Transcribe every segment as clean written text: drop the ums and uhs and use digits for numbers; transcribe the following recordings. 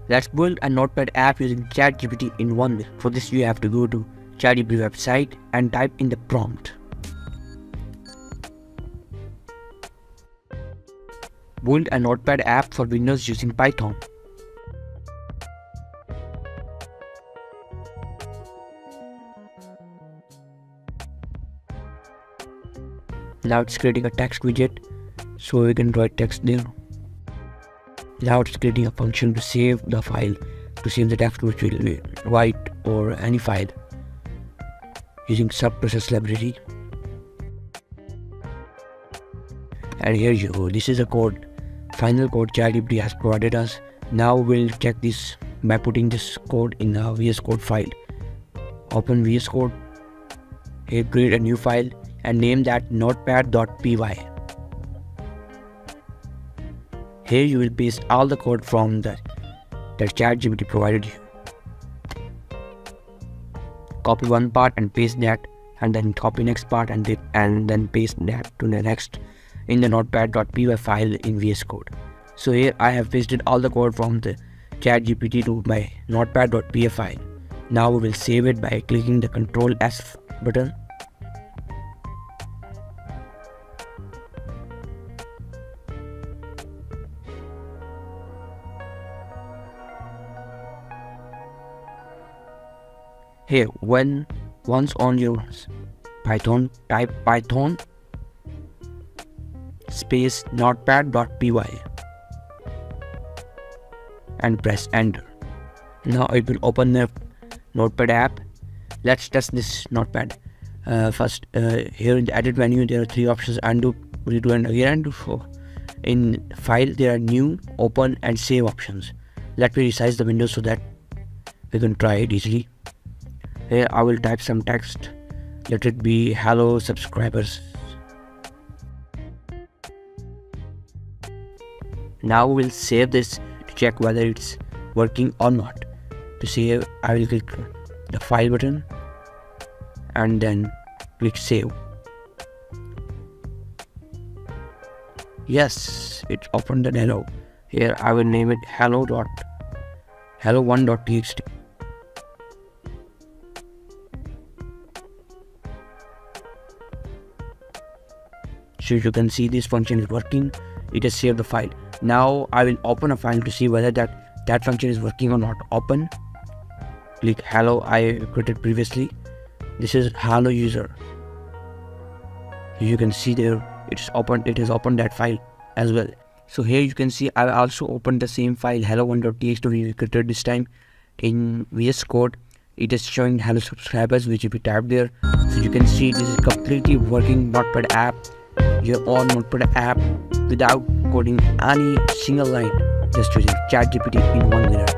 Let's build a Notepad app using ChatGPT in 1 minute. For this, you have to go to ChatGPT website and type in the prompt. Build a Notepad app for Windows using Python. Now it's creating a text widget, so we can write text there. Now it's creating a function to save the file, to save the text which will write or any file using subprocess library. And here you go. This is a code, final code ChatGPT has provided us. Now we'll check this by putting this code in a VS Code file. Open VS Code. Here create a new file and name that notepad.py. Here you will paste all the code from that ChatGPT provided you. Copy one part and paste that, and then copy next part and then paste that to the next in the notepad.py file in VS Code. So here I have pasted all the code from the ChatGPT to my notepad.py file. Now we will save it by clicking the Ctrl S button. Here, once on your Python, type Python space notepad.py and press enter. Now it will open the Notepad app. Let's test this Notepad. First, here in the edit menu, there are three options: undo, redo, and again undo. In file, there are new, open, and save options. Let me resize the window so that we can try it easily. Here I will type some text. Let it be hello subscribers. Now we'll save this to check whether it's working or not. To save, I will click the file button and then click save. Yes, it opened the hello. Here I will name it hello1.txt. So you can see this function is working. It has saved the file. Now I will open a file to see whether that function is working or not. Open. Click hello I created previously. This is hello user. You can see there it has opened that file as well. So here you can see I also opened the same file hello1.txt we created this time in VS Code. It is showing hello subscribers, which if you type there, so you can see this is completely working Notepad app, your own Notepad app without coding any single line, just using ChatGPT in 1 minute.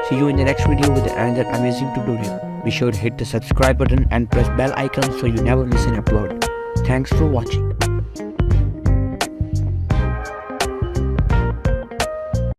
See you in the next video with another amazing tutorial. Be sure to hit the subscribe button and press bell icon so you never miss an upload. Thanks for watching.